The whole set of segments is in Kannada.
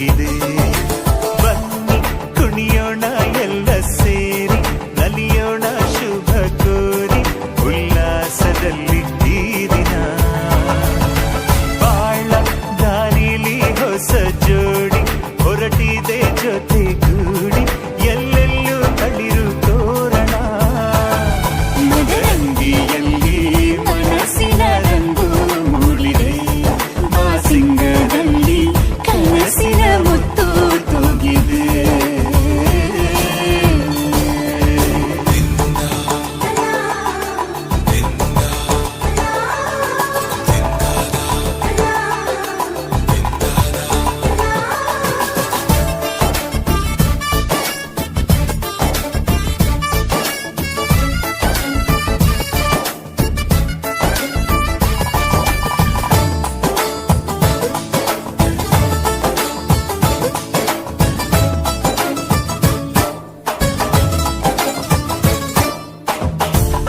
ಆಗಿದೆ. ಬನ್ನಿ ಕುಣಿಯೋಣ ಎಲ್ಲ ಸೇರಿ, ನಲಿಯೋಣ ಶುಭ ಕೋರಿ, ಉಲ್ಲಾಸದಲ್ಲಿ ಈ ದಿನ. ಬಾಳ ದಾರಿಲಿ ಹೊಸ ಜೋಡಿ ಹೊರಟಿದೆ ಜೊತೆಗೂಡಿ, ಎಲ್ಲೆಲ್ಲೂ ತಳಿರು ತೋರಣ. ಮದರಂಗಿಯಲ್ಲಿ ಮನಸ್ಸಿನ ರಂಗು ಮೂಡಿದೆ, ಬಾಸಿಂಗದಲ್ಲಿ ಕನಸಿನ ಮುತ್ತು ತೂಗಿದೆ.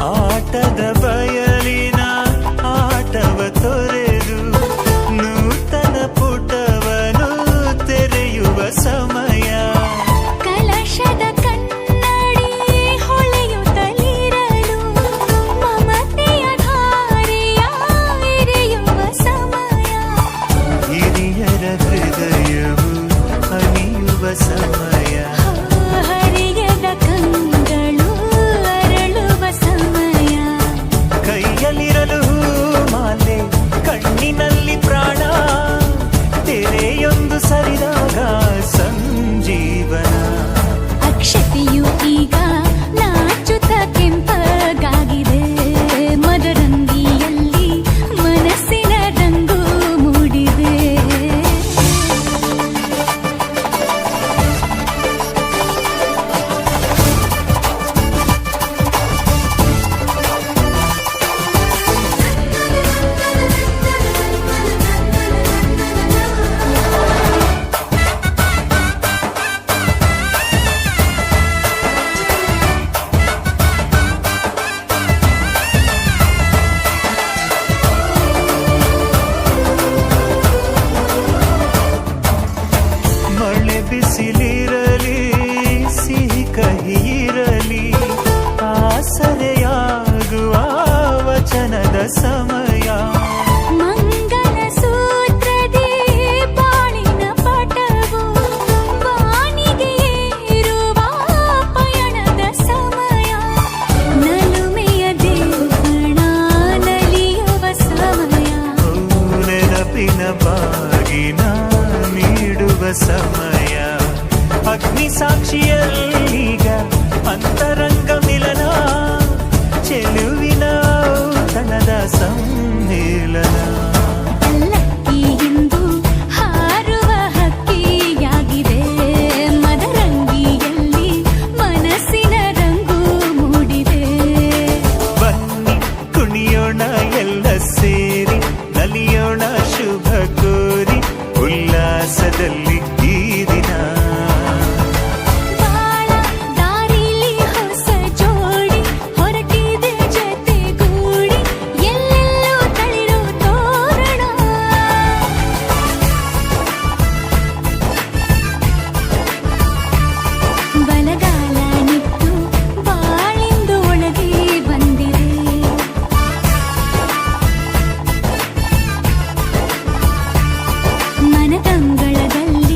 ಆಟದ ಬಯಲಿನ ಆಟವ ತೊರೆದು ನೂತನ ಪುಟವನು ತೆರೆಯುವ ಸಮಯ. ಕಲಶದ ಕನ್ನಡಿ ಹೊಳೆಯುತ್ತಲಿರಲು ಮಮತೆಯ ಧಾರೆಯ ಎರೆಯುವ ಸಮಯ. ಹಿರಿಯರ ಹೃದಯವು ಹನಿಯುವ ಸಮಯ. ಹರಿಯದ ಕಂಗಳು ಅರಳುವ ಸಮಯ. ಕೈಯಲ್ಲಿರಲು ಮಾಲೆ, ಕಣ್ಣಿನಲ್ಲಿ ಪ್ರಾಣ, ತೆರೆಯೊಂದು ಸರಿದಾಗ ಸಂಜೀವನ. ಅಕ್ಷತೆಯು ಈಗ ನಾಚುತ್ತ ಕೆಂಪಗಾಗಿದೆ, ಮದರಂಗಿಯಲ್ಲಿ ಮನಸ್ಸಿನ ರಂಗು ಮೂಡಿದೆ. ಮಳೆ ಬಿಸಿಲಿರಲಿ, ಸಿಹಿ ಕಹಿ ಇರಲಿ, ಆಸರೆಯಾಗುವ ವಚನದ ಸಮಯ. ಮಂಗಲ ಸೂತ್ರದಿ ಬಾಳಿನ ಪಟವು ಬಾನಿಗೆ ಏರುವ ಪಯಣದ ಸಮಯ. ನಲುಮೆಯ ದೇವಣ ನಲಿಯುವ ಸಮಯ. ನೆನಪಿನ ಬಾಗಿನ ನೀಡುವ ಸಮಯ. ಅಗ್ನಿ ಸಾಕ್ಷಿಯಲ್ಲೀಗ ಅಂತರಂಗ ಮಿಲನ, ಚೆಲುವಿನ ಔತಣದ ಸಮ್ಮೇಳನ. ಪಲ್ಲಕ್ಕಿ ಎಂದು ಹಾರುವ ಹಕ್ಕಿಯಾಗಿದೆ, ಮದರಂಗಿಯಲ್ಲಿ ಮನಸ್ಸಿನ ರಂಗು ಮೂಡಿದೆ. ಬನ್ನಿ ಕುಣಿಯೋಣ ಎಲ್ಲ ಸೇರಿ, ನಲಿಯೋಣ ಶುಭ ಕೋರಿ, ಉಲ್ಲಾಸದಲ್ಲಿ ಈ ದಿನ. ಬಾಳ ದಾರಿಲಿ ಹೊಸ ಜೋಡಿ ಹೊರಟಿದೆ ಜೊತೆಗೂಡಿ, ಎಲ್ಲೆಲ್ಲೂ ತಳಿರು ತೋರಣ. ಬಲಗಾಲ ನಿಟ್ಟು ಬಾಳಿಂದು ಒಳಗೆ ಬಂದಿದೆ. ಮನದಂಗಳದಲ್ಲಿ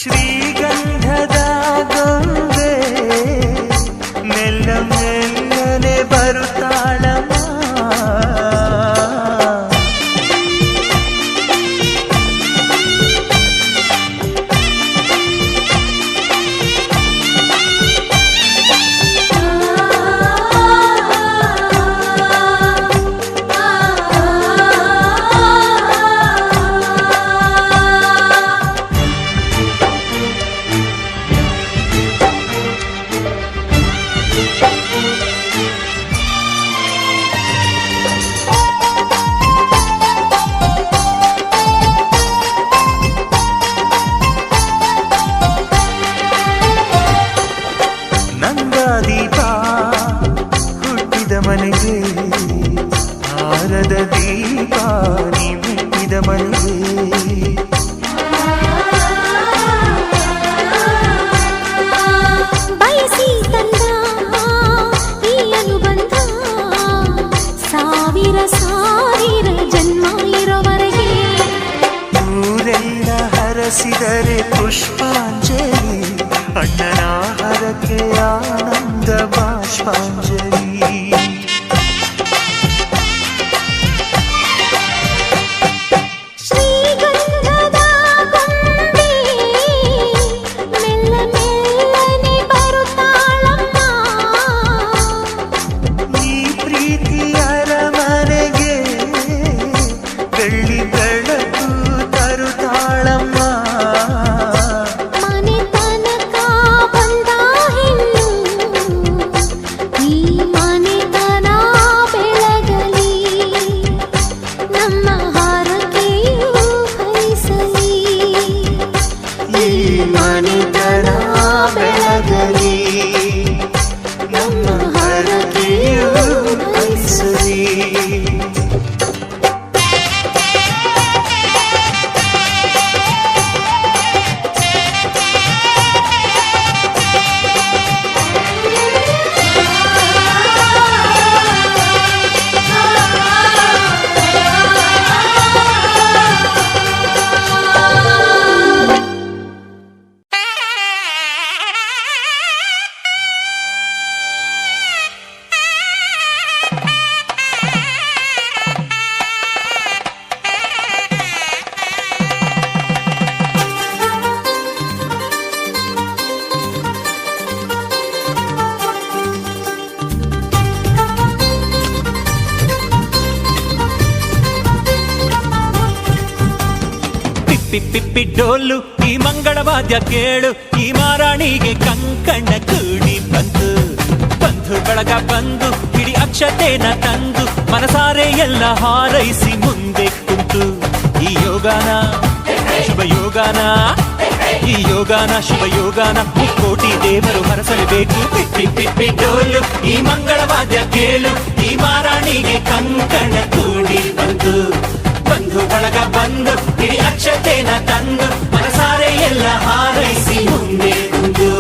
ಶ್ರೀಗಂಧದ ಗೊಂಬೆ ಮೆಲ್ಲ ಮೆಲ್ಲನೆ ಬರುತ್ತಾಳಮ್ಮ. ನಂದಾದೀಪ ಹುಟ್ಟಿದ ಮನೆಗೆ ಹಾರದ ದೀಪ ನೀ ಮೆಟ್ಟಿದ ಮನೆಗೆ. ಬಯಸಿ ತಂದ ಈ ಅನುಬಂಧ ಸಾವಿರ ಸಾವಿರ ಜನ್ಮ ಇರೋವರೆಗೆ. ಊರೆಲ್ಲ ಹರಸಿದರೆ ಪುಷ್ಪಾಂಜಲಿ, ಅಣ್ಣನ ಹರಕೆ ಆನಂದ ಬಾಷ್ಪಾಂಜಲಿ. ಶ್ರೀಗಂಧದ ಗೊಂಬೆ ಮೆಲ್ಲ ಮೆಲ್ಲನೆ ಬರುತ್ತಾಳಮ್ಮ. ಈ ಪ್ರೀತಿಯ ಅರಮನೆಗೆ ಬೆಳ್ಳಿ ಬೆಳಕು ತರುತ್ತಾಳಮ್ಮ. ಮನೆ ತನಕ ಬಂದ ಹೆಣ್ಣು ಈ ಮನೆತನ ಬೆಳಗಲಿ, ನಮ್ಮ ಹಾರಕೆಯು ಫಲಿಸಲಿ. ಈ ಮನೆತನ ಬೆಳಗಲಿ, ನಮ್ಮ ಹರಕೆಯು ಫಲಿಸಲಿ. ಪಿಪ್ಪಿ ಡೋಲು ಈ ಮಂಗಳವಾದ್ಯ ಕೇಳು, ಈ ಮಾರಾಣಿಗೆ ಕಂಕಣ ಕೂಡಿ ಬಂತು. ಬಂಧು ಬಳಗ ಬಂದು ಹಿಡಿ ಅಕ್ಷತೆನ ತಂದು ಮನಸಾರೆ ಎಲ್ಲ ಹಾರೈಸಿ ಮುಂದೆ ಕುಂತು. ಈ ಯೋಗಾನ ಶುಭ ಯೋಗಾನ, ಈ ಯೋಗಾನ ಶುಭ ಯೋಗಾನ ಮುಕ್ಕೋಟಿ ದೇವರು ಹರಸಲೇಬೇಕು. ಪಿಪ್ಪಿ ಡೋಲು ಈ ಮಂಗಳವಾದ್ಯ ಕೇಳು, ಈ ಮಾರಾಣಿಗೆ ಕಂಕಣ ಕೂಡಿ ಬಂತು. ಬಂಧು ಬಳಗ ಬಂದು ಹಿಡಿ ಅಕ್ಷತೆನ ತಂದು ಮನಸಾರೆ ಎಲ್ಲ ಹಾರೈಸಿ ಮುಂದೆ ಕುಂದು.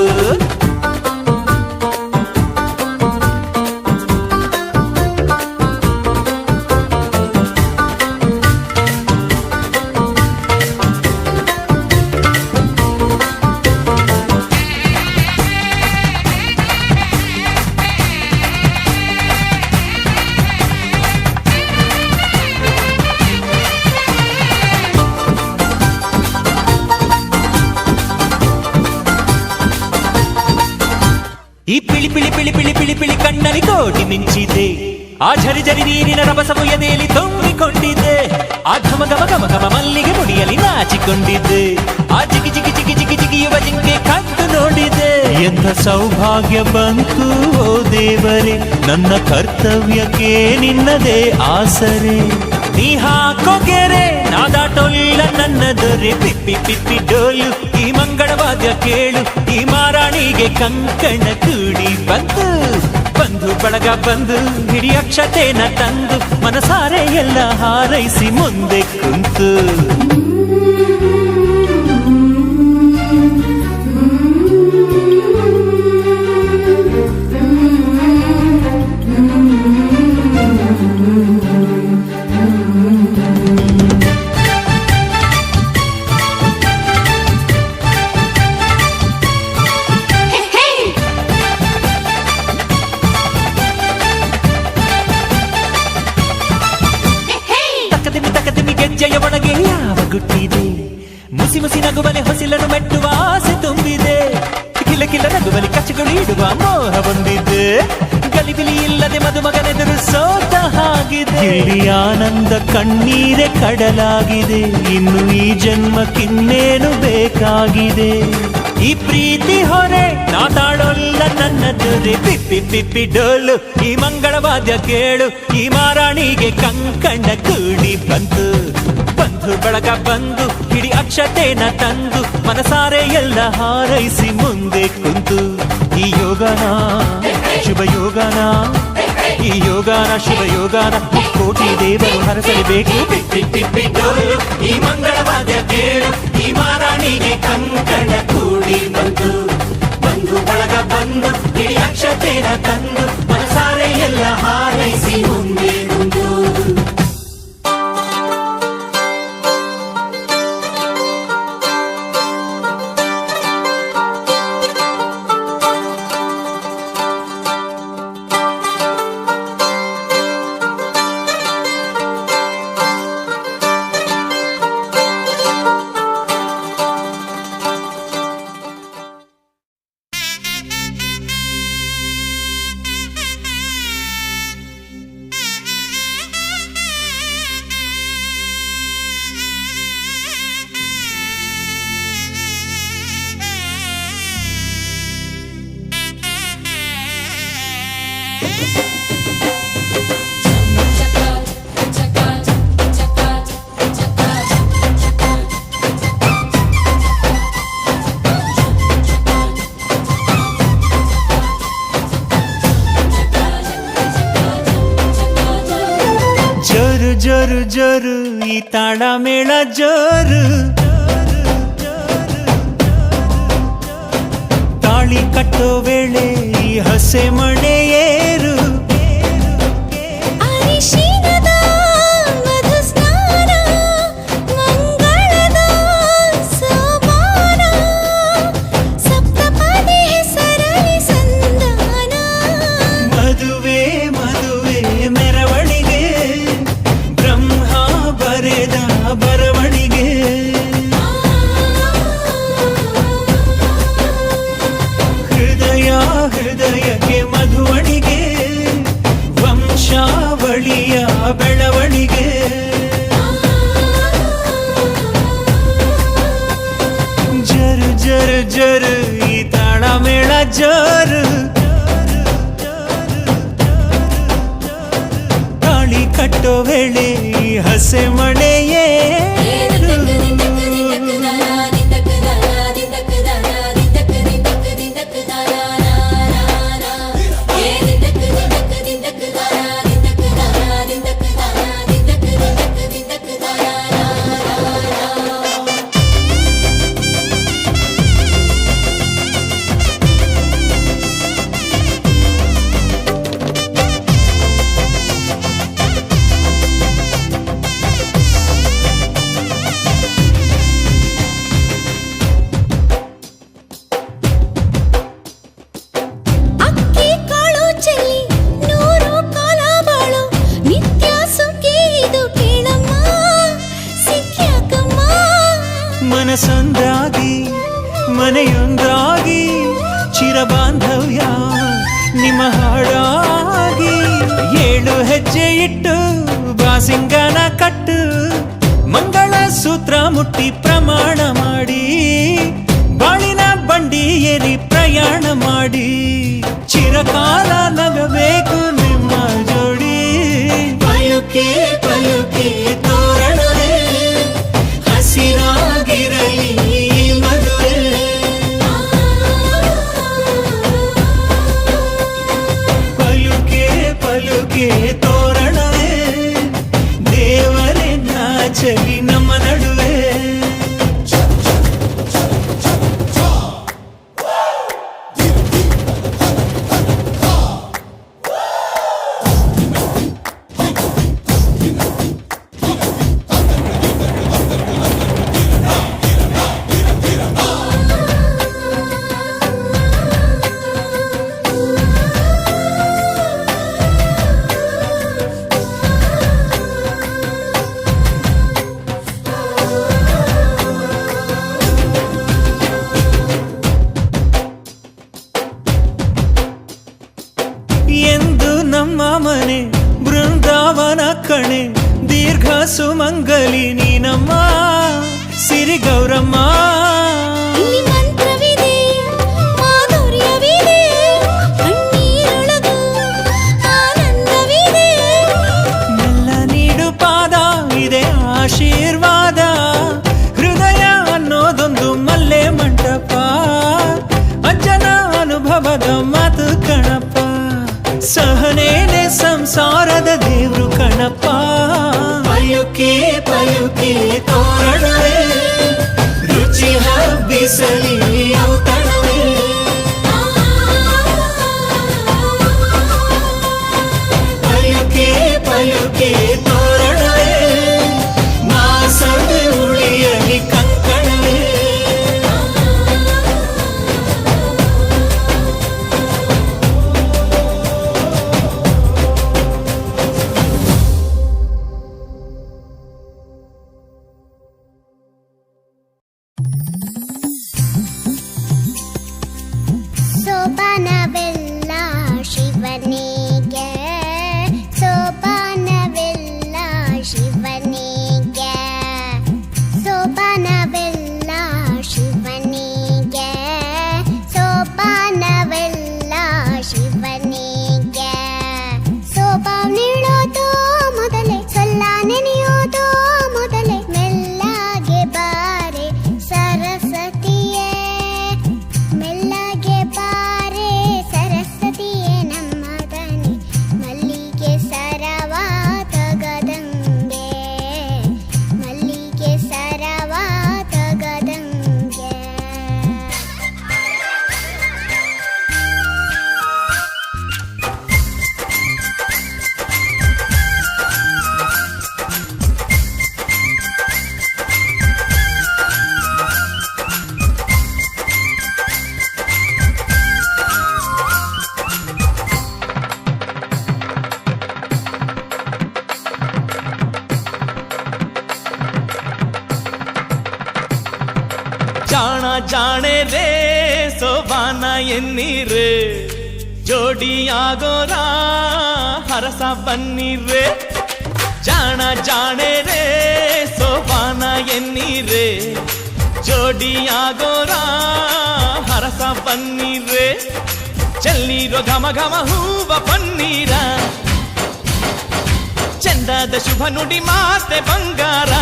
ಈ ಪಿಳಿ ಪಿಳಿ ಪಿಳಿ ಪಿಳಿ ಪಿಳಿ ಪಿಳಿ ಕಣ್ಣಲ್ಲಿ ಕೋಟಿ ಮಿಂಚಿದೆ. ಆ ಝರಿ ಝರಿ ನೀರಿನ ರಭಸವು ಎದೆಯಲ್ಲಿ ತುಂಬಿಕೊಂಡಿದ್ದೆ. ಆ ಘಮ ಘಮ ಘಮ ಘಮ ಮಲ್ಲಿಗೆ ಮುಡಿಯಲ್ಲಿ ನಾಚಿಕೊಂಡಿದ್ದೆ. ಆ ಜಿಗಿ ಜಿಗಿ ಜಿಗಿ ಜಿಗಿ ಜಿಗಿಯುವ ಜಿಂಕೆ ಕದ್ದು ನೋಡಿದೆ. ಎಂಥ ಸೌಭಾಗ್ಯ ಬಂತು ಓ ದೇವರೇ, ನನ್ನ ಕರ್ತವ್ಯಕ್ಕೆ ನಿನ್ನದೇ ಆಸರೆ. ನೀ ಹಾಕೋ ಗೆರೆ ನಾದಾಟೊಲ್ಲ ನನ್ನ ದೊರೆ. ಪಿಪ್ಪಿ ಪಿಪ್ಪಿ ಡೋಲು ಈ ಮಂಗಳವಾದ್ಯ ಕೇಳು, ಈ ಮಾರಾಣಿಗೆ ಕಂಕಣ ಕೂಡಿ ಬಂತು. ಬಂಧು ಬಳಗ ಬಂದು ಹಿಡಿ ಅಕ್ಷತೆನ ತಂದು ಮನಸಾರೆ ಎಲ್ಲ ಹಾರೈಸಿ ಮುಂದೆ ಕುಂತು. ಕಿಲ ನಗುವಲಿ ಕಚ್ಚಗಳು ಇಡುವ ಮೋಹ ಬಂದಿದ್ದೆ ಗಲಿಬಿಲಿ ಇಲ್ಲದೆ ಮದುಮಗನೆದುರು ಸೋತ ಹಾಗಿದೆ ಇಲ್ಲಿ ಆನಂದ ಕಣ್ಣೀರೆ ಕಡಲಾಗಿದೆ ಇನ್ನು ಈ ಜನ್ಮಕ್ಕಿನ್ನೇನು ಬೇಕಾಗಿದೆ ಈ ಪ್ರೀತಿ ಹೊರೆ ನಾ ತಾಳೊಲ್ಲ ನನ್ನ ದೊರೆ ಪಿಪ್ಪಿ ಪಿಪ್ಪಿ ಡೋಲು ಈ ಮಂಗಳವಾದ್ಯ ಕೇಳು ಈ ಮಾರಾಣಿಗೆ ಕಂಕಣ ಕೂಡಿ ಬಂತು ಬಂಧು ಬಳಗ ಬಂದು ಹಿಡಿ ಅಕ್ಷತೆನ ತಂದು ಮನಸಾರೆ ಎಲ್ಲ ಹಾರೈಸಿ ಮುಂದೆ ಕುಂತು ಈ ಯೋಗನ ಶುಭ ಯೋಗನ ಈ ಯೋಗನ ಶುಭ ಯೋಗನ ಕೋಟಿ ದೇವರು ಹರಸಲೇಬೇಕು ಪಿಪ್ಪಿ ಪಿಪ್ಪಿ ಡೋಲು ಈ ಮಂಗಳವಾದ್ಯ ಕೇಳು ಈ ಮಾರಾಣಿಗೆ ಕಂಕಣ ಕೂಡಿ ಬಂತು ಬಂಧು ಬಳಗ ಬಂದು ಹಿಡಿ ಅಕ್ಷತೆನ ತಂದು ಮನಸಾರೆ ಎಲ್ಲ ಹಾರೈಸಿ ಮುಂದೆ ಕುಂತು ಜೋರು ಜೋರು ಈ ತಾಳ ಮೇಳ ಜೋರು ತಾಳಿ ಕಟ್ಟೋ ವೇಳೆ ಈ ಹಸೆ ಮಣೆ ಏರು ಅರಿಶಿನದ ಮಧು ಸ್ನಾನ ಮಂಗಳದ ಸೋಪಾನ ಸಪ್ತಪದಿ ಹೆಸರಲಿ ಸಂಧಾನ ಮದುವೆ ಮದುವೆ ಮೆರವಣಿಗೆ ಬ್ರಹ್ಮ ಬರೆದ ಬರವಣಿಗೆ ಹೃದಯ ಹೃದಯಕ್ಕೆ ಮಧುವಣಿಗೆ ವಂಶಾವಳಿಯ ಬೆಳವಣಿಗೆ ಜರು ಜರು ಜರು ಈ ತಾಳ ಮೇಳ ಜರು ತಾಳಿ ಕಟ್ಟೋ ವೇಳೆ ಈ ಹಸೆ ಮಣೆಯೇ ಅಕ್ಕಿ ಕಾಳು ಚೆಲ್ಲಿ ನೂರು ಕಾಲ ಬಾಳು ನಿತ್ಯ ಸುಖಿ ಇದು ಕೇಳಮ್ಮ ಸಿಕ್ಕ್ಯಾಕಮ್ಮ ಮನಸೊಂದಾಗಿ ಮನೆಯೊಂದಾಗಿ ಚಿರಬಾಂಧವ್ಯ ನಿಮ್ಮ ಹಾಡಾಗಿ 7 ಹೆಜ್ಜೆ ಇಟ್ಟು ಬಾಸಿಂಗನ ಕಟ್ಟು ಮಂಗಳ ಸೂತ್ರ ಮುಟ್ಟಿ ಪ್ರಮಾಣ ಮಾಡಿ ಬಾಳಿನ ಬಂಡಿ ಏರಿ ಪ್ರಯಾಣ ಮಾಡಿ ಚಿರಕಾಲ ನಗಬೇಕು ನಿಮ್ಮ ಜೋಡಿ ಪಯುಕೆ ಪಯುಕೆ ತೋರಣವೇ ಹಸಿರಾಗಿರಲಿ ಈ ಮದುವೆ ಪಲುಕೆ ಪಲುಕೆ ತೋರಣವೇ ದೇವರೇ ನಾಚಲಿ ನಮ್ಮ ನಡುವೆ ಸುಮಂಗಲಿ ನೀನಮ್ಮ ಸಿರಿ ಗೌರಮ್ಮ. ಇಲ್ಲಿ ಮಂತ್ರವಿದೆ ಮಾಧುರ್ಯವಿದೆ ಕಣ್ಣೀರೊಳಗೂ ಆನಂದವಿದೆ. ಎಲ್ಲ ನೀಡು ಪಾದ ಇದೆ ಆಶೀರ್ವಾದ. ಹೃದಯ ಅನ್ನೋದೊಂದು ಮಲ್ಲೆ ಮಂಟಪ. ಅಜ್ಜನ ಅನುಭವದ ಮಾತು ಕಣಪ್ಪ. ಸಹನೇನೆ ಸಂಸಾರದ ದೇವ್ರು ಕಣಪ್ಪ. ಪಯುಕೆ ಪಯುಕೆ ತೋರಣವೇ ರುಚಿ ಹಬ್ಬಿಸಲಿ ಔತಣವೇ. ಪಯುಕೆ ಪಯುಕೆ ತೋರಣವೇ ಮಾಸದೆ ಉಳಿಯಲಿ ಕಂಕಣವೇ. ಸೋಪಾನವೆಲ್ಲ ಶಿವನಿಗೆ, ಸೋಪಾನವೆಲ್ಲ ಶಿವನಿಗೆ, ಸೋಪಾನವೆಲ್ಲ ಶಿವನಿಗೆ, ಸೋಪಾನವೆಲ್ಲ ಶಿವನಿಗೆ. ಸೋಪಾನ ನೀಡೋದು ಮೊದಲೇ ಸೊಲ್ಲ ನೆನೆಯೋದು ಮೊದಲೇ ಮೆಲ್ಲಗೆ ಬಾರೆ ಸರಸ್ವತಿಯೇ, ಮೆಲ್ಲಗೆ ಬಾರೆ ಸರಸ್ವತಿಯೇ ನಮ್ಮ ದನಿ ಮಲ್ಲಿಗೆ ಸರವ ತಗದಂಗೆ, ಮಲ್ಲಿಗೆ ಸರವ ತಗದಂಗೆ. ಜಾಣ ಜಾಣೆ ರೇ ಸೋಬಾನ ಎನ್ನೀರೆ, ಜೋಡಿಯಾಗೋರ ಹರಸ ಬನ್ನಿರೆ. ಜಾಣ ಜಾಣೆ ರೇ ಸೋಬಾನ ಎನ್ನೀರೆ, ಜೋಡಿಯಾಗೋರ ಹರಸ ಬನ್ನಿರೆ. ಚೆಲ್ಲೀರೋ ಘಮ ಘಮ ಹೂವ ಪನ್ನೀರ, ಚಂದದ ಶುಭ ನುಡಿ ಮಾತೆ ಬಂಗಾರ.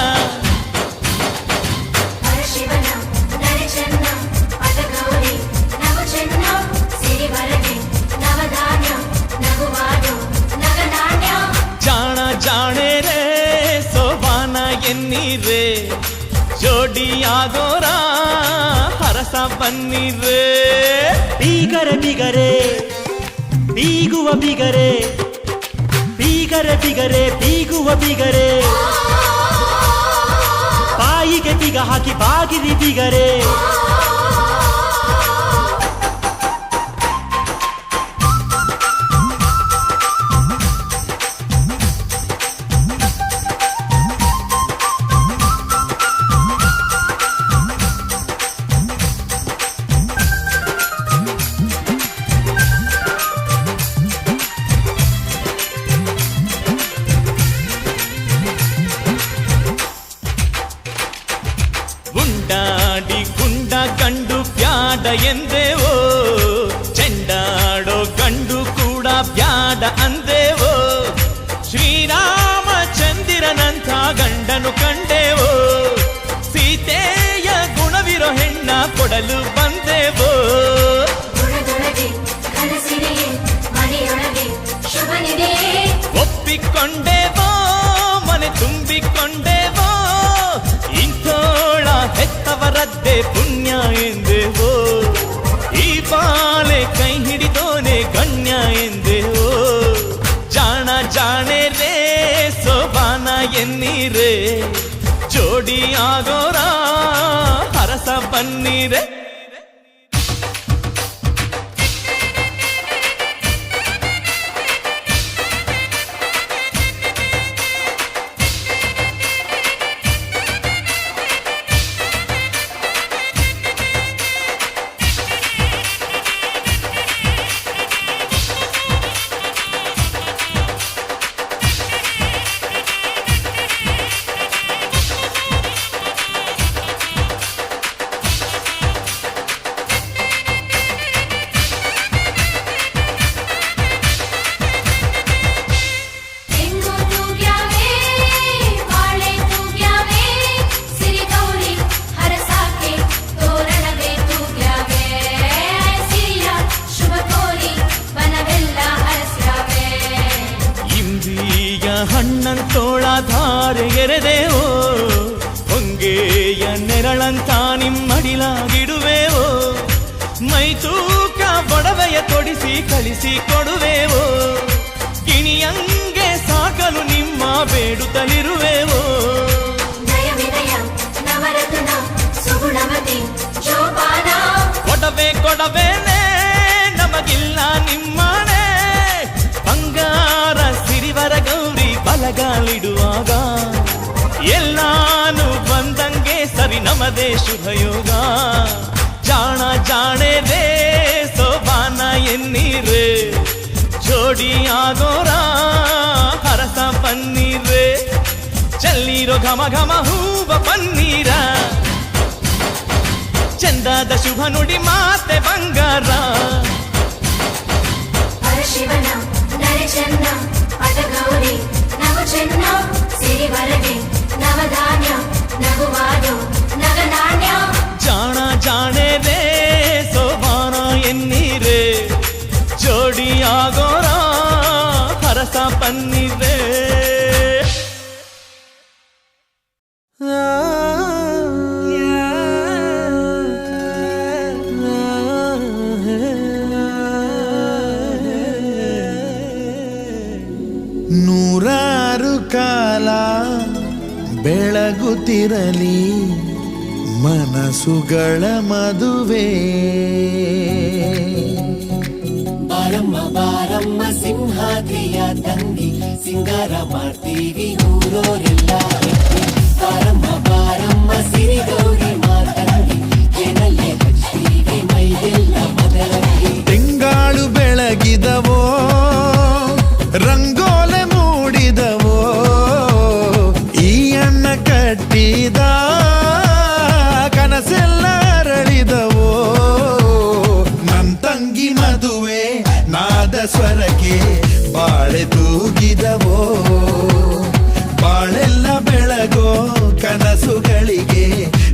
ಜಾಣ ಜಾಣೆ ರೇ ಸೋಬಾನ ಎನ್ನೀರೆ, ಜೋಡಿಯಾಗೋರ ಹರಸ ಬನ್ನಿರೆ. ಬೀಗರೆ ಬಿಗರೆ ಬೀಗುವ ಬಿಗರೆ, ಬೀಗರೆ ಬಿಗರೆ ಬೀಗುವ ಬಿಗರೆ. ಬಾಯಿಗೆ ಬಿಗ ಹಾಕಿ ಬಾಗಿರಿ ಬಿಗರೆ. ಗುಂಡಾಡಿ ಗುಂಡ ಗಂಡು ಬ್ಯಾಡ ಎಂದೇವೋ, ಚೆಂಡಾಡೋ ಗಂಡು ಕೂಡ ಬ್ಯಾಡ ಅಂದೇವೋ. ಶ್ರೀರಾಮಚಂದಿರನಂಥ ಗಂಡನು ಕಂಡೇವೋ, ಸೀತೆಯ ಗುಣವಿರೋ ಹೆಣ್ಣ ಕೊಡಲು ಬಂದೇವೋ. ಒಪ್ಪಿಕೊಂಡೇವೋ ಮನೆ ತುಂಬಿಕೊಂಡೇವೋ, ಇಂಥೋಳ ಹೆತ್ತವರದ್ದೇ ಪುಣ್ಯ ಎಂದೇವೋ. ಈ ಬಾಳೆ ಕೈ ಹಿಡಿದೋನೆ ಗಣ್ಯ ಎಂದೇವೋ. ಜಾಣ ಜಾಣೆ ರೇ ಸೋಬಾನ ಎನ್ನೀರೆ, ಜೋಡಿಯಾಗೋರ ಹರಸ ಬನ್ನಿರೆ. ಮೈ ತೂಕ ಒಡವೆಯ ತೊಡಿಸಿ ಕಳಿಸಿ ಕೊಡುವೆವೋ ಗಿಣಿಯಂಗೆ ಸಾಕಲು ನಿಮ್ಮ ಬೇಡುತ್ತಲಿರುವೆವೋ ನಯ ವಿನಯ ನವರತ್ನ ಸುಗುಣಮತಿ ಶೋಭಾನ ಕೊಡವೆ ಕೊಡವೇನೆ ನಮಗಿಲ್ಲ ನಿಮ್ಮನೆ ಬಂಗಾರ ಸಿರಿವರ ಗೌರಿ ಬಲಗಾಲಿಡುವಾಗ ಎಲ್ಲಾನು ಬಂದಂಗೆ ಸರಿ ನಮದೇ ಶುಭಯೋಗ ಜಾಣ ಜಾಣೆ ರೇ ಸೋಬಾನ ಎನ್ನೀರೇ ಜೋಡಿ ಆಗೋರ ಹರಸ ಪನ್ನೀರೇ ಚೆಲ್ಲೀರೋ ಘಮ ಘಮ ಹೂವ ಪನ್ನೀರ ಚಂದದ ಶುಭ ನುಡಿ ಮಾತೆ ಬಂಗಾರ ಪರಶಿವನ ನರೆ ಚೆನ್ನ ಪಟಗೌರಿ ನವ ಚೆನ್ನ ಸಿರಿವರಗೆ ನವಧಾನ್ಯ ನಗುವಾದು ನಗನಾಣ್ಯ ಜಾಣ ಜಾಣೆ ರೇ ಸೋಬಾನ ಎನ್ನೀರೇ ಜೋಡಿ ಆಗೋರ ಹರಸ ಪನ್ನೀರೇ ನೂರಾರು ಕಾಲ ಬೆಳಗುತ್ತಿರಲಿ ಮನಸ್ಸುಗಳ ಮದುವೆ ಬಾರಮ್ಮ ಬಾರಮ್ಮ ಸಿಂಹಾದ್ರಿಯ ತಂಗಿ ಸಿಂಗಾರ ಮಾಡ್ತೀವಿ ಊರೋರೆಲ್ಲ ಬಾರಮ್ಮ ಬಾರಮ್ಮ ಸಿರಿಗೌರಿ ಮಾತಂಗಿ ಏನಲ್ಲೇ ಹಚ್ತೀವಿ ಮೈದೆಲ್ಲ ಮದರಂಗಿ ತಿಂಗಾಳು ಬೆಳಗಿದವೋ ರಂಗೋಲೆ ಮೂಡಿದವೋ ಈ ಅಣ್ಣ ಕಟ್ಟಿದ ಕನಸೆಲ್ಲ ಅರಳಿದವೋ ನನ್ ತಂಗಿ ಮದುವೆ ನಾದ ಸ್ವರಕ್ಕೆ ಬಾಳೆ ತೂಗಿದವೋ ಬಾಳೆಲ್ಲ ಬೆಳಗೋ ಕನಸುಗಳಿಗೆ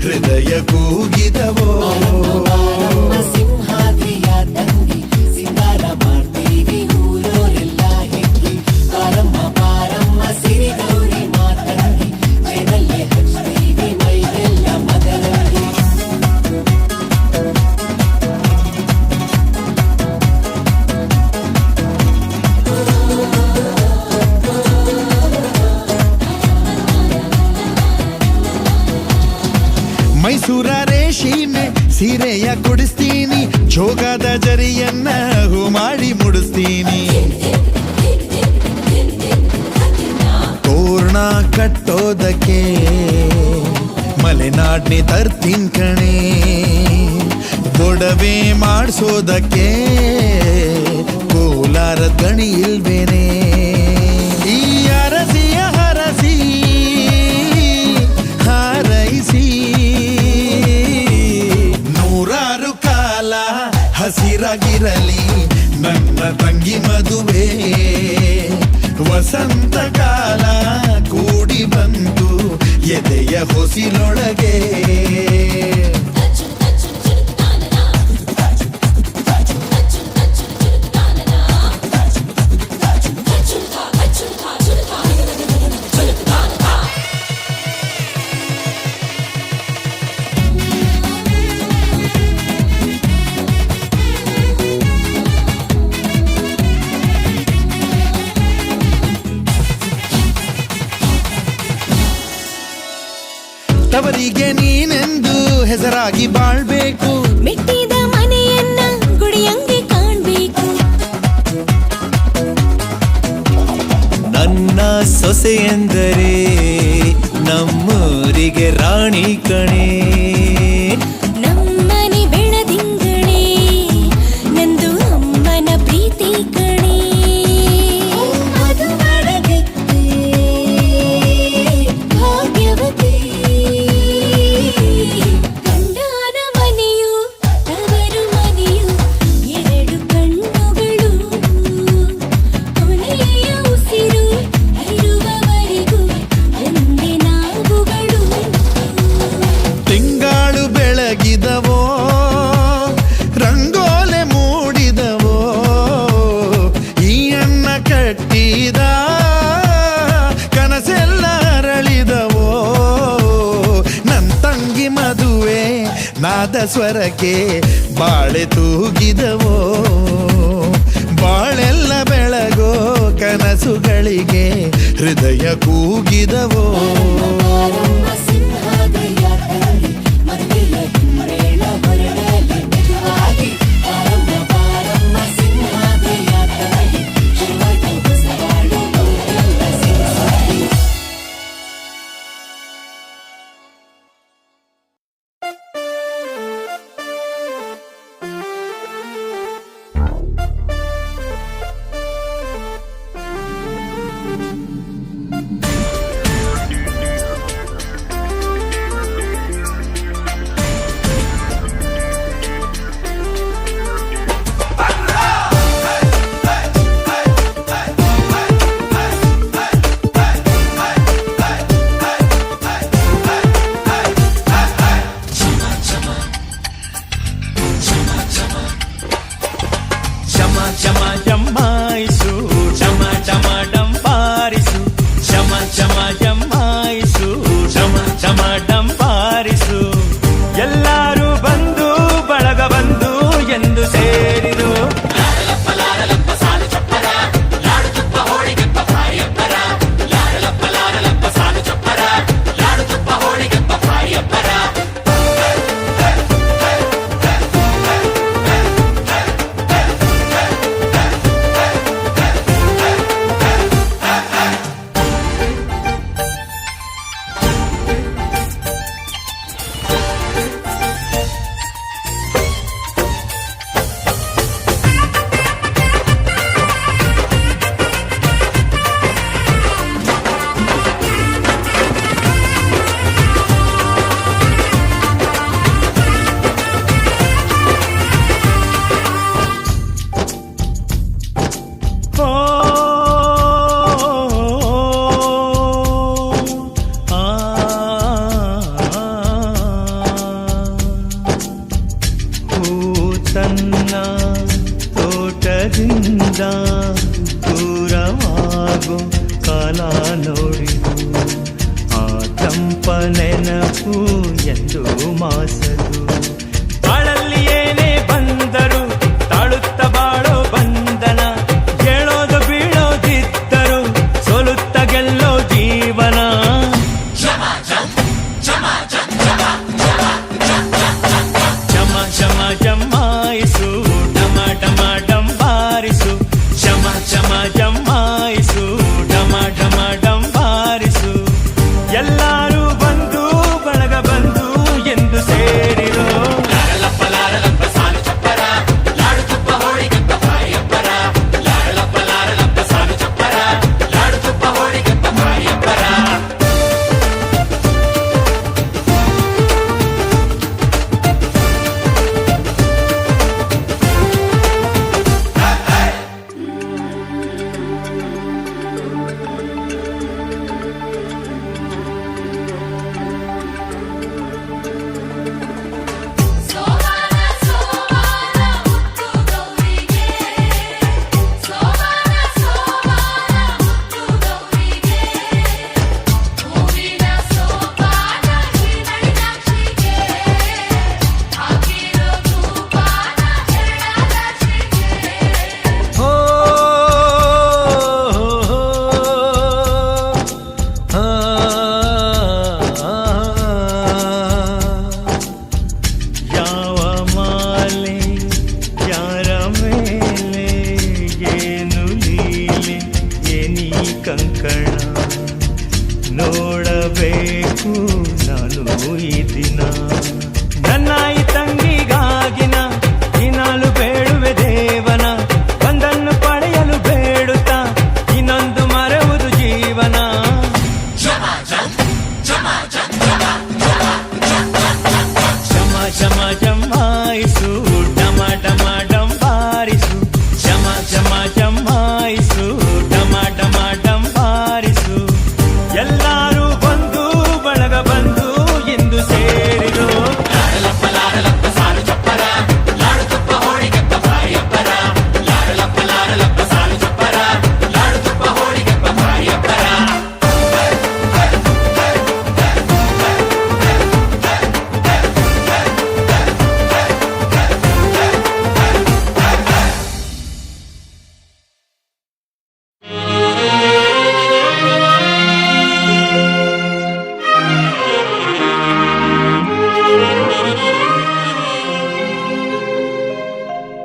ಹೃದಯ ಕೂಗಿದವೋ ಬಾರಮ್ಮ ಸಿಂಹಾದ್ರಿಯ ತಂಗಿ ಸಿಂಗಾರ ಮಾಡ್ತೀವಿ ಊರೋರೆಲ್ಲ ಹೆಕ್ಕಿ ಬಾರಮ್ಮ ಬಾರಮ್ಮ ಸಿರಿಗೌರಿ ಮಾತಂಗಿ ಏನಲ್ಲೇ ಹಚ್ತೀವಿ ಮೈದೆಲ್ಲ ಮದರಂಗಿ ಮೈಸೂರ ರೇಷಿಮೆ ಸೀರೆಯ ಕೊಡಿಸ್ತೀನಿ ಜೋಗದ ಜರಿಯನ್ನ ಹೂ ಮಾಡಿ ಮುಡಿಸ್ತೀನಿ ತೋರಣ ಕಟ್ಟೋದಕ್ಕೆ ಮಲೆನಾಡ್ನಿ ತರ್ತೀನ್ ಕಣೆ ಒಡವೆ ಮಾಡಿಸೋದಕ್ಕೆ ಕೋಲಾರ ಗಣಿ ಇಲ್ವೇನೆ ಈ ಅರಸಿಯ ಹರಸಿ ಹಾರೈಸಿ ನೂರಾರು ಕಾಲ ಹಸಿರಾಗಿರಲಿ ನನ್ನ ತಂಗಿ ಮದುವೆ ವಸಂತ ಕಾಲ ಕೂಡಿ ಬಂತು ಎದೆಯ ಹೊಸಿಲೊಳಗೆ ತವರಿಗೆ ನೀನೆಂದು ಹೆಸರಾಗಿ ಬಾಳ್ಬೇಕು ಮೆಟ್ಟಿದ ಮನೆಯನ್ನ ಗುಡಿಯಂಗೆ ಕಾಣ್ಬೇಕು ನನ್ನ ಸೊಸೆ ಎಂದರೆ ನಮ್ಮೂರಿಗೆ ರಾಣಿ ಕಣೆ ನಮ್ಮನೆ ಬೆಳದಿಂಗಳೇ ನಂದು ಅಮ್ಮನ ಪ್ರೀತಿ ಕಣೆ ಮಧುವರಗಿತ್ತೆ ಭಾಗ್ಯವತಿ ಗಂಡನ ಮನೆಯು ಸ್ವರಕ್ಕೆ ಬಾಳೆ ತೂಗಿದವೋ ಬಾಳೆಲ್ಲ ಬೆಳಗೋ ಕನಸುಗಳಿಗೆ ಹೃದಯ ಕೂಗಿದವೋ ಜಮಾಯಿಸು ಜಮ ಜಮ ಡಂಬಾರಿಸು ಜಮ ಜಮ ಜಮಾಯಿಸು ಜಮ ಜಮ ಡಂಬಾರಿಸು ಎಲ್ಲರೂ ಬಂದು ಬಳಗ ಬಂದು ಎಂದು ಸೇರಿರು ತನ್ನ ತೋಟದಿಂದ ದೂರವಾಗೋ ಕಾಲ ನೋಡಿದು ಆ ತಂಪ ನೆನಪು ಎಂದು ಮಾಸದು ಬಾಳಲ್ಲಿ ಏನೇ ಬಂದರು ತಾಳುತ್ತ ಬಾಳೋ ಬಂಧನ ಹೇಳೋದು ಬೀಳೋದಿದ್ದರು ಸೋಲುತ್ತ ಗೆಲ್ಲೋ ಜೀವನ ಜಮ ಜಮಾಯಿಸು ಡಮ ಡಮ ಡಂಬಾರಿಸು ಜಮ ಜಮ ಜಮಾಯಿಸು ಡಮ ಡಮ ಡಂಬಾರಿಸು ಎಲ್ಲರೂ ಬಂದು ಬಳಗ ಬಂದು ಎಂದು ಸೇರಿರೋ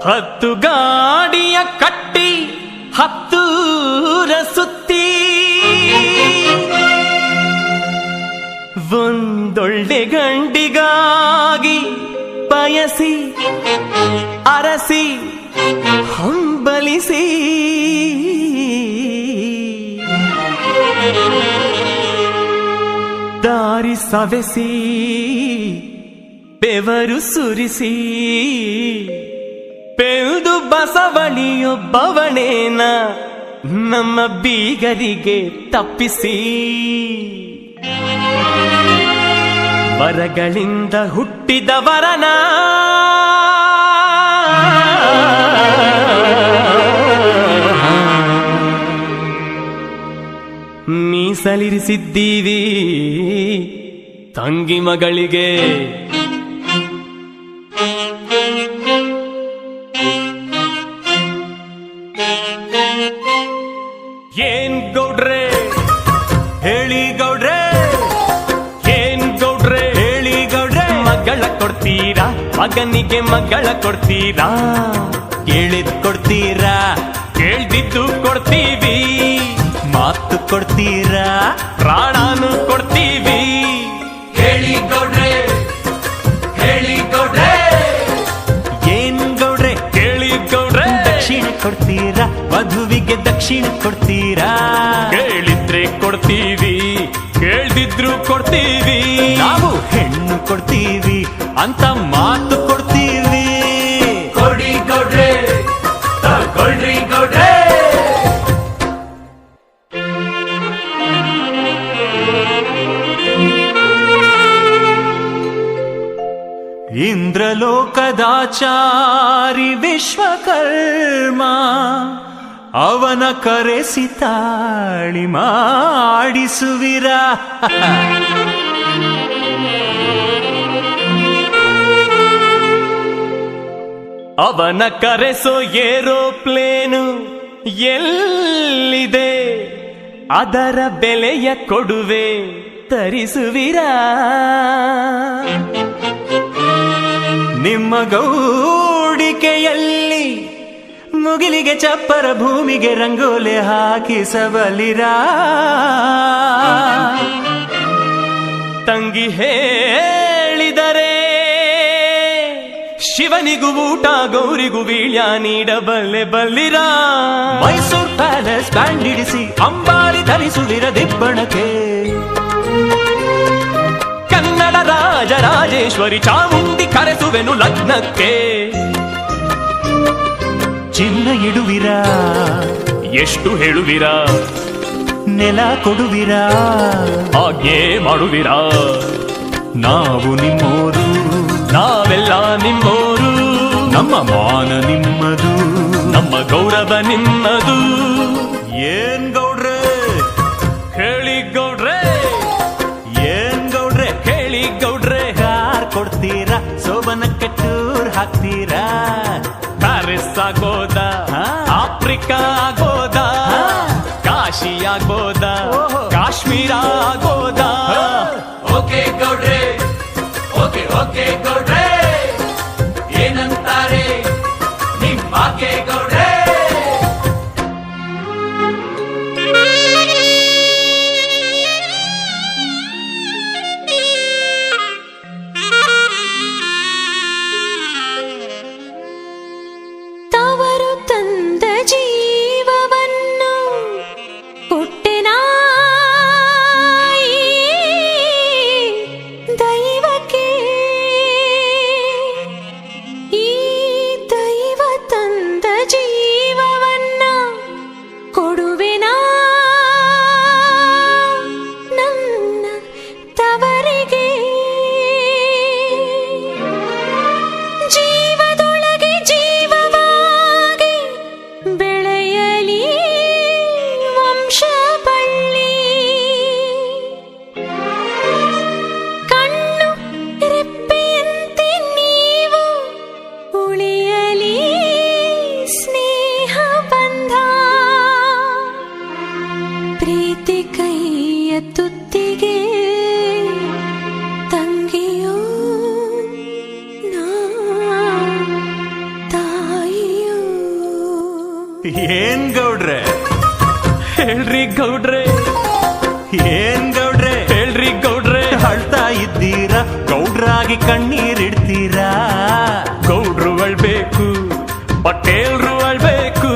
10 ಗಾಡಿಯ ಕಟ್ಟಿ 10 ಊರ ಸುತ್ತಿ ಒಂದೊಳ್ಳೆ ಗಂಡಿಗಾಗಿ ಬಯಸಿ ಅರಸಿ ಹಂಬಲಿಸಿ ದಾರಿ ಸವೆಸಿ ಬೆವರು ಸುರಿಸಿ ಪೆಲ್ದು ಬಸವಳಿಯೊಬ್ಬವನೇನ ನಮ್ಮ ಬೀಗರಿಗೆ ತಪ್ಪಿಸಿ ವರಗಳಿಂದ ಹುಟ್ಟಿದವರನ ಮೀಸಲಿರಿಸಿದ್ದೀವಿ ತಂಗಿ ಮಗಳಿಗೆ. ಏನ್ ಗೌಡ್ರೆ ಹೇಳಿ ಗೌಡ್ರೆ, ಏನ್ ಗೌಡ್ರೆ ಹೇಳಿ ಗೌಡ್ರೆ, ಮಗಳ ಕೊಡ್ತೀರಾ ಮಗನಿಗೆ ಮಗಳ ಕೊಡ್ತೀರಾ? ಕೇಳಿದ್ ಕೊಡ್ತೀರಾ ಕೇಳ್ದಿದ್ದು ಕೊಡ್ತೀವಿ, ಮಾತು ಕೊಡ್ತೀರಾ ಪ್ರಾಣಾನು ಕೊಡ್ತೀವಿ. ಹೇಳಿ ಗೌಡ್ರೆ ಹೇಳಿ ಗೌಡ್ರೆ, ಏನ್ ಗೌಡ್ರೆ ಕೇಳಿ ಗೌಡ್ರೆ, ದಕ್ಷಿಣ ಕೊಡ್ತೀರಾ ವಧುವಿಗೆ ದಕ್ಷಿಣ ಕೊಡ್ತೀರಾ? ಕೇಳಿದ್ರೆ ಕೊಡ್ತೀವಿ ಕೇಳ್ದಿದ್ರು ಕೊಡ್ತೀವಿ, ನಾವು ಹೆಣ್ಣು ಕೊಡ್ತೀವಿ ಅಂತ ಮಾತು ಕೊಡ್ತೀವಿ. ಕೊಡಿ ಗೌಡ್ರೆ ತಗೊಳ್ರಿ ಗೌಡ್ರೆ. ಇಂದ್ರಲೋಕದಾಚಾರಿ ವಿಶ್ವಕರ್ಮ ಅವನ ಕರೆಸಿ ತಾಳಿ ಮಾಡಿಸುವಿರ. ಅವನ ಕರೆಸೋ ಏರೋಪ್ಲೇನು ಎಲ್ಲಿದೆ ಅದರ ಬೆಲೆಯ ಕೊಡುವೆ ತರಿಸುವಿರ. ನಿಮ್ಮ ಗೌಡಿಕೆಯಲ್ಲಿ ಮುಗಿಲಿಗೆ ಚಪ್ಪರ ಭೂಮಿಗೆ ರಂಗೋಲೆ ಹಾಕಿಸಬಲಿರ. ತಂಗಿ ಹೇಳಿದರೆ ಶಿವನಿಗೂ ಊಟ ಗೌರಿಗೂ ವೀಳ್ಯ ನೀಡಬಲ್ಲೆ ಬಲ್ಲಿರ. ಮೈಸೂರು ಪ್ಯಾಲೇಸ್ ಬ್ಯಾಂಡ್ ಹಿಡಿಸಿ ಅಂಬಾರಿ ಧರಿಸುವಿರ ದಿಬ್ಬಣಕ್ಕೆ. ಕನ್ನಡ ರಾಜರಾಜೇಶ್ವರಿ ಚಾಮುಂಡಿ ಕರೆಸುವೆನು ಲಗ್ನಕ್ಕೆ. ಚಿನ್ನ ಇಡುವಿರ ಎಷ್ಟು ಹೇಳುವಿರ, ನೆಲ ಕೊಡುವಿರ ಆಜ್ಞೆ ಮಾಡುವಿರ. ನಾವು ನಿಮ್ಮೋರು ನಾವೆಲ್ಲ ನಿಮ್ಮೋರು, ನಮ್ಮ ಮಾನ ನಿಮ್ಮದು ನಮ್ಮ ಗೌರವ ನಿಮ್ಮದು. ಏನ್ ಗೌಡ್ರೆ ಹೇಳಿ ಗೌಡ್ರೆ, ಏನ್ ಗೌಡ್ರೆ ಹೇಳಿ ಗೌಡ್ರೆ, ಹಾರ್ ಕೊಡ್ತೀರಾ ಸೋಬನಕ್ಕೆ ಟೂರ್ ಹಾಕ್ತೀರಾ? ಪ್ಯಾರಿಸ್ ಆಗೋದ ಆಫ್ರಿಕಾ ಆಗೋದ, ಕಾಶಿ ಆಗೋದ ಕಾಶ್ಮೀರ ಆಗೋದ? ಓಕೆ ಗೌಡ್ರೆ ಓಕೆ ಓಕೆ ಗೌಡ್ರೆ, ಏನಂತಾರೆ ನಿಮ್ಮಾಕೆ ಗೌಡ್ರೆ? ತವರು ತಂದ ಜೀವವನ್ನು ಕೊಟ್ಟೆನಾಯಿ ದೈವಕ್ಕೆ. ಏನ್ ಗೌಡ್ರೆ ಹೇಳ್ರಿ ಗೌಡ್ರೆ, ಏನ್ ಗೌಡ್ರೆ ಹೇಳ್ರಿ ಗೌಡ್ರೆ, ಅಳ್ತಾ ಇದ್ದೀರಾ ಗೌಡ್ರಾಗಿ ಕಣ್ಣೀರಿಡ್ತೀರಾ? ಗೌಡ್ರು ಅಳ್ಬೇಕು, ಪಟೇಲ್ರು ಅಳ್ಬೇಕು,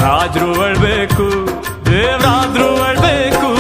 ರಾಜ್ರು ಅಳ್ಬೇಕು, ದೇವರಾದ್ರು ಅಳ್ಬೇಕು.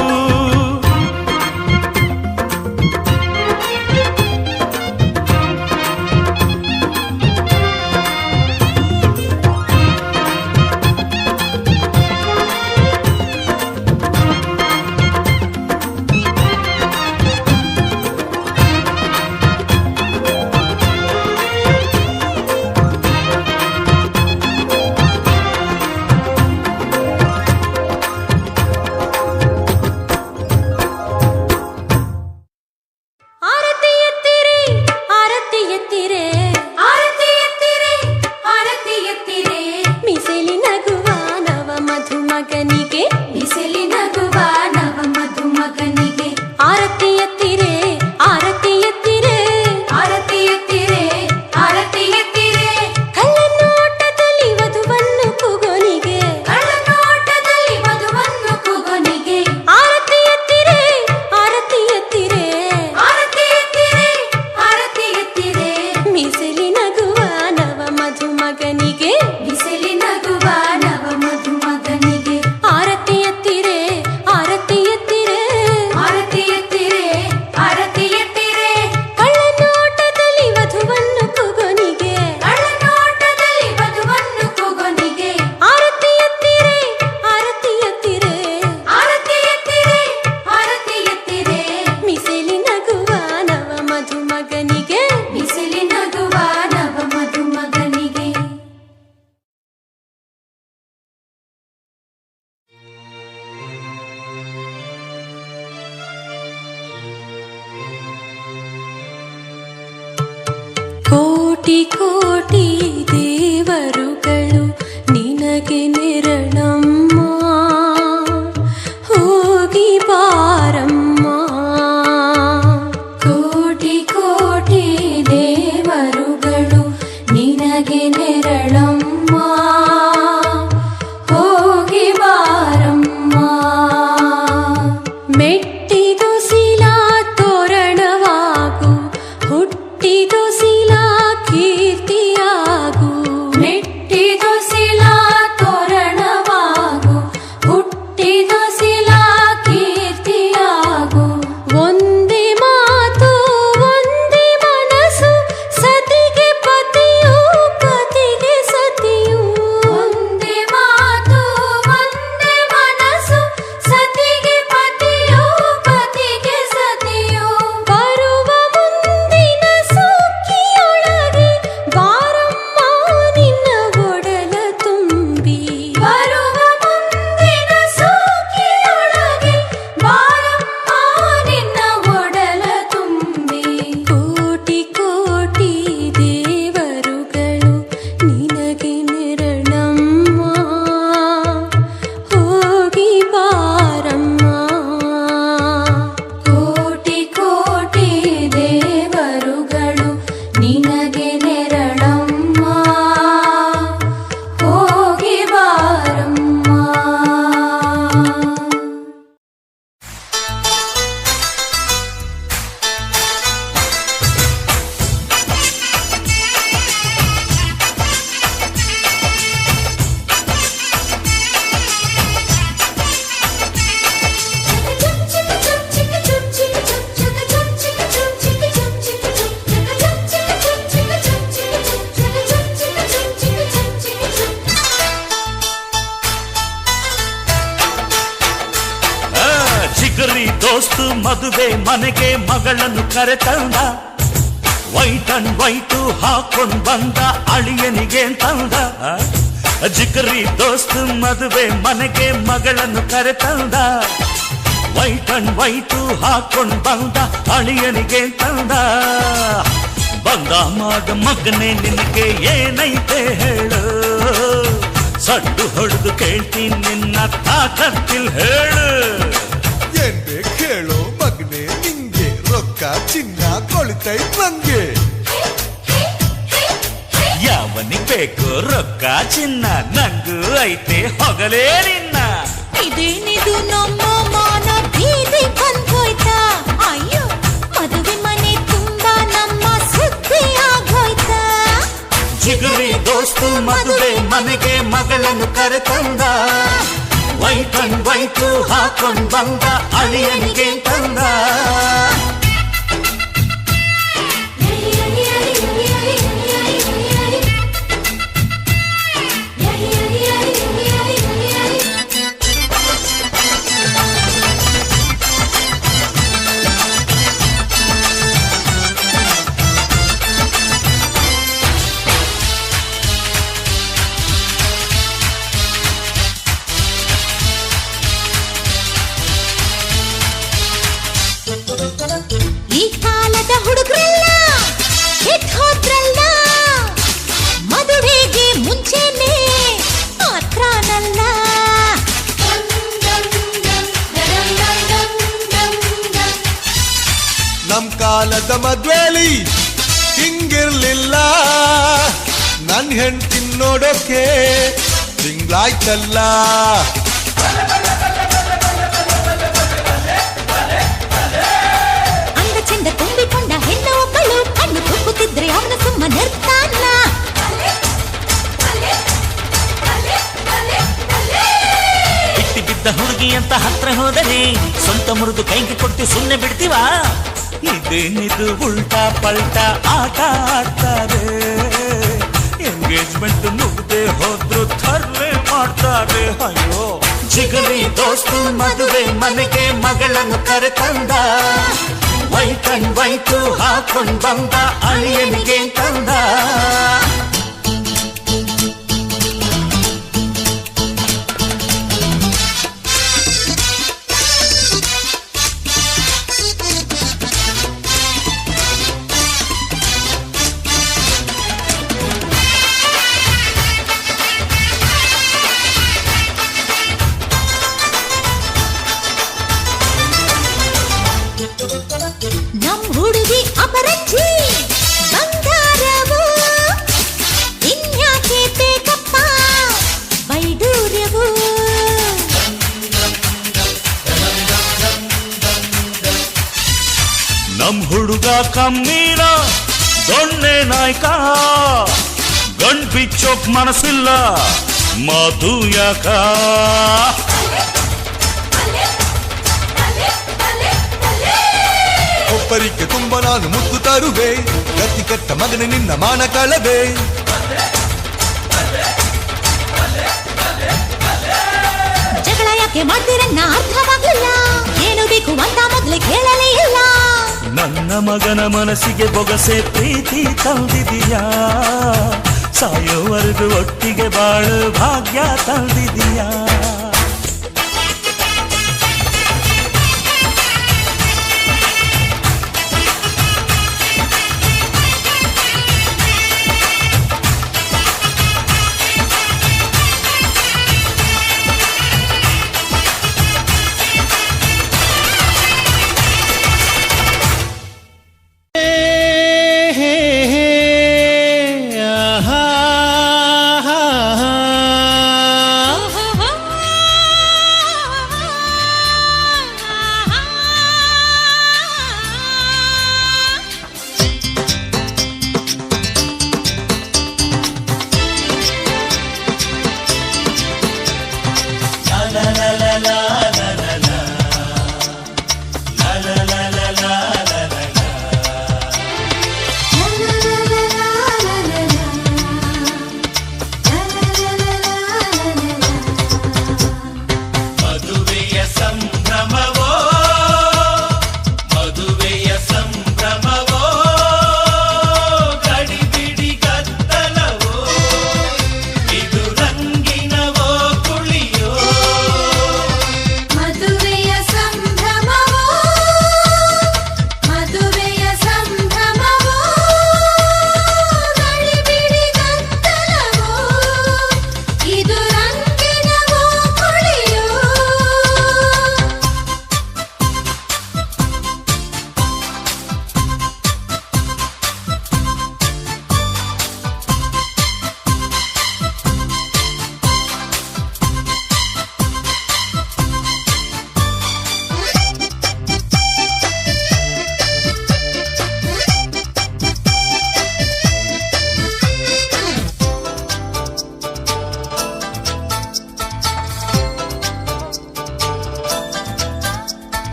ಆರತಿ ಎತ್ತಿರೆ ಆರತಿ ಎತ್ತಿರೆ ಆರತಿ ಎತ್ತಿರೆ ಆರತಿ ಎತ್ತಿರೆ, ಮಿಸಲಿ ನಗುವ ನವ ಮಧುಮಗನಿಗೆ ಬಿಸಿಲಿ ನಗುವ ನವ ಮಧುಮಗನಿಗೆ. ಆರತಿ ಎತ್ತಿರೆ ಆರತಿ ಎತ್ತಿರೆ ಆರತಿ ಎತ್ತಿರೆ ಆರತಿ ಎತ್ತಿರೆ, ಕಳ್ಳನೋಟದಲ್ಲಿ ವಧುವನ್ನು ಕೂಗೋನಿಗೆ ಕಳ್ಳನೋಟದಲ್ಲಿ ವಧುವನ್ನು ಕೂಗೋನಿಗೆ. ಆರತಿ ಎತ್ತಿರೆ ಆರತಿ ಎತ್ತಿರೆ ಆರತಿ ಎತ್ತಿರೆ ಆರತಿ ಎತ್ತಿರೆ, ಮಿಸಲಿ ನಗುವ ನವ ಮಧುಮಗನಿಗೆ ಬಿಸಿಲಿ ನಗುವ ನವ ಮಧುಮಗನಿಗೆ. ಆರತಿ ಎತ್ತಿರೆ ಆರತಿ ಎತ್ತಿರೆ ಆರತಿ ಎತ್ತಿರೆ ಆರತಿ ಎತ್ತಿರೆ, ಕಳ್ಳನೋಟದಲ್ಲಿ ವಧುವನ್ನು ಕೂಗೋನಿಗೆ ಕಳ್ಳನೋಟದಲ್ಲಿ ವಧುವನ್ನು ಕೂಗೋನಿಗೆ. ಆರತಿ ಎತ್ತಿರೆ ಆರತಿ ಎತ್ತಿರೆ ಆರತಿ ಎತ್ತಿರೆ ಆರತಿ ಎತ್ತಿರೆ, ಮಿಸಲಿ ನಗುವ ನವ ಮಧುಮಗನಿಗೆ ಬಿಸಿಲಿ ನಗುವ ನವ ಮಧುಮಗನಿಗೆ. ಕೋಟಿ ಕೋಟಿ ದೇವರುಗಳು ನಿನಗೆ ನೆರಳಮ್ಮ, ಹೋಗಿ ಬಾರಮ್ಮ. ಕೋಟಿ ಕೋಟಿ ದೇವರುಗಳು ನಿನಗೆ ನೆರಳಮ್ಮ, ಹೋಗಿ ಬಾರಮ್ಮ. ಮೆಟ್ಟಿದೊಸಿಲ ತೋರಣವಾಗು, ಹುಟ್ಟಿದೊಸಿಲ ಕೀರ್ತಿಯಾಗು. ಮೆಟ್ಟಿದೊಸಿಲ ತೋರಣವಾಗು, ಹುಟ್ಟಿದೊಸಿಲ ಕೀರ್ತಿಯಾಗು. ಒಂದೇ ಮಾತು ಒಂದೇ ಮನಸ್ಸು, ಸತಿಗೆ ಪತಿಯು ಪತಿಗೆ ಸತಿಯು. ಒಂದೇ ಮಾತು ಒಂದೇ ಮನಸ್ಸು, ಸತಿಗೆ ಪತಿಯೋ ಪತಿಗೆ ಸತಿಯೋ. ಬರುವ ಮುಂದಿನ ಸುಗ್ಗಿಯೊಳಗೆ ಬಾರಮ್ಮ ನಿನ್ನ ಒಡಲ ತುಂಬಿ. ಬರುವ ಮುಂದಿನ ಸೂಕಿಯೊಳಗೆ ಬಾರಮ್ಮ ನಿನ್ನ ಒಡಲ ತುಂಬಿ. ಕೋಟಿ ಕೋಟಿ ದೇವರುಗಳು ನಿನಗೆ ನೆರಳಮ್ಮ, ಹೋಗಿ ಬಾರಮ್ಮ. ಕೋಟಿ ಕೋಟಿ ದೇವರುಗಳು ನಿನಗೆ ನೆರಳಮ್ಮ, ಹೋಗಿ ಬಾರಮ್ಮ. ಜಿಗರಿ ದೋಸ್ತು ಮದುವೆ ಮನೆಗೆ ಮಗಳನ್ನು ಕರೆತಂದ, ವೈಟ್ ಅಂಡ್ ವೈಟು ಹಾಕೊಂಡ್ ಬಂದ ಅಳಿಯನಿಗೆ ತಂದ. ಜಿಗರಿ ದೋಸ್ತು ಮದುವೆ ಮನೆಗೆ ಮಗಳನ್ನು ಕರೆತಂದ, ವೈಟ್ ಅಂಡ್ ವೈಟು ಹಾಕೊಂಡ್ ಬಂದ ಅಳಿಯನಿಗೆ ತಂದ. ಬಂದ ಮಗನೇ ನಿನಗೆ ಏನೈತೆ ಹೇಳು, ಸಡ್ಡು ಹೊಡೆದು ಕೇಳ್ತೀನಿ ನಿನ್ನ ತಾಕತ್ತಿಲ್ ಹೇಳು. ಏನ್ ಬೇಕು ಹೇಳೋ ಮಗನೇ ನಿಂಗೆ, ರೊಕ್ಕ ಚಿನ್ನ ಕೊಳಿತೈತ್ ನಂಗೆ. ಯಾವ ಯಾವನಿಗ್ ಬೇಕು ರೊಕ್ಕ ಚಿನ್ನ ನಂಗೂ ಐತೆ ಹೊಗಲೇ ನಿನ್ನ ಇದೇನಿದು ನಮ್ಮ ಮಾನ ಬೀದಿ ಬಂದೋಯ್ತಾ ಅಯ್ಯೋ ಮದುವೆ ಮನೆ ತುಂಬಾ ನಮ್ಮ ಸುದ್ದಿ ಆಗೋಯ್ತಾ ಜಿಗುರಿ ದೋಸ್ತು ಮದುವೆ ಮನೆಗೆ ಮಗಳನ್ನು ಕರೆತಂದ ವೈಟು ಹಾಕೊಂಡ್ ಬಂದ ಅಳಿಯನಿಗೆ ತಂದ ಈ ಕಾಲದ ಹುಡುಗರೆಲ್ಲ ಕೆಟ್ಟ ಹೋದ್ರಲ್ಲ ಮದುವೆಗೆ ಮುಂಚೆನೆ ಮಾತ್ರನಲ್ಲ ನಮ್ ಕಾಲದ ಮದ್ವೇಲಿ ಹಿಂಗಿರ್ಲಿಲ್ಲ ನನ್ ಹೆಂಡ್ತಿ ನೋಡೋಕೆ ತಿಂಗ್ಳಾಯ್ತಲ್ಲ ಅಂದ ಚೆಂದ ತುಂಬಿಕೊಂಡ ಹೆಣ್ಣು ಒಬ್ಬಳು ಕಣ್ಣು ತುಂಬುತ್ತಿದ್ರೆ ಅವನ ಸುಮ್ಮನಿರ್ತಾನ ಬಿಟ್ಟಿ ಬಿದ್ದ ಹುಡುಗಿ ಅಂತ ಹತ್ರ ಹೋದರೆ ಸ್ವಂತ ಮುರಿದು ಕೈಗೆ ಕೊಟ್ಟು ಸುಮ್ಮನೆ ಬಿಡ್ತೀವಾ ಇದೇನಿದು ಉಲ್ಟಾ ಪಲ್ಟಾ ಆಟ ಆಡ್ತಾರೆ ಎಂಗೇಜ್ಮೆಂಟ್ ಮುಗ್ದೆ ಹೋದ್ರು ಥರ್ವೆ ಮಾಡ್ತಾರೆ ಅಯ್ಯೋ ಜಿಗರಿ ದೋಸ್ತು ಮದುವೆ ಮನೆಗೆ ಮಗಳನ್ನು ಕರೆತಂದ ವೈಟು ಹಾಕೊಂಡ್ ಬಂದ ಅಳಿಯನಿಗೆ ತಂದ ನಮ್ ಹುಡುಗಿ ಅಪರಂಜಿ ಬಂಗಾರವು ಇನ್ಯಾಕೆ ಬೇಕಪ್ಪ ವೈಡೂರ್ಯವು ನಮ್ ಹುಡುಗ ಕಮ್ಮೀರ ದೊಣ್ಣೆ ನಾಯ್ಕ ಗಂಡ್ ಬಿಚ್ಚೋಕ್ ಮನಸ್ಸಿಲ್ಲ ಮಾತು ಯಾಕ ಒಬ್ಬರಿಗೆ ತುಂಬ ನಾನು ಮುತ್ತು ತರುವೆ ಗತಿ ಕೆಟ್ಟ ಮಗನ ನಿನ್ನ ಮಾನ ಕಳವೆ ಜಗಳ ಯಾಕೆ ಮಾಡ್ತೀರನ್ನ ಅರ್ಥವಾಗಲಿಲ್ಲ ಏನು ಬೇಕು ಅಂತ ಮೊದ್ಲೇ ಕೇಳಲೇ ಇಲ್ಲ ನನ್ನ ಮಗನ ಮನಸ್ಸಿಗೆ ಬೊಗಸೆ ಪ್ರೀತಿ ತಂದಿದೀಯಾ ಸಾಯೋವರೆಗೂ ಒಟ್ಟಿಗೆ ಬಾಳು ಭಾಗ್ಯ ತಂದಿದೀಯಾ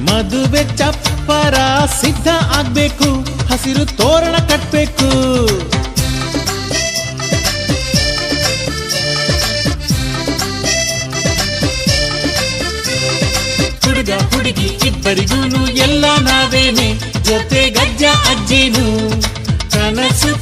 ಮದುವೆ ಚಪ್ಪರ ಸಿದ್ಧ ಆಗ್ಬೇಕು, ಹಸಿರು ತೋರಣ ಕಟ್ಬೇಕು. ಹುಡುಗ ಹುಡುಗಿ ಇಬ್ಬರಿಗೂನು ಎಲ್ಲ ನಾವೇನೆ, ಜೊತೆ ಗಜ್ಜ ಅಜ್ಜಿನು ಕನಸು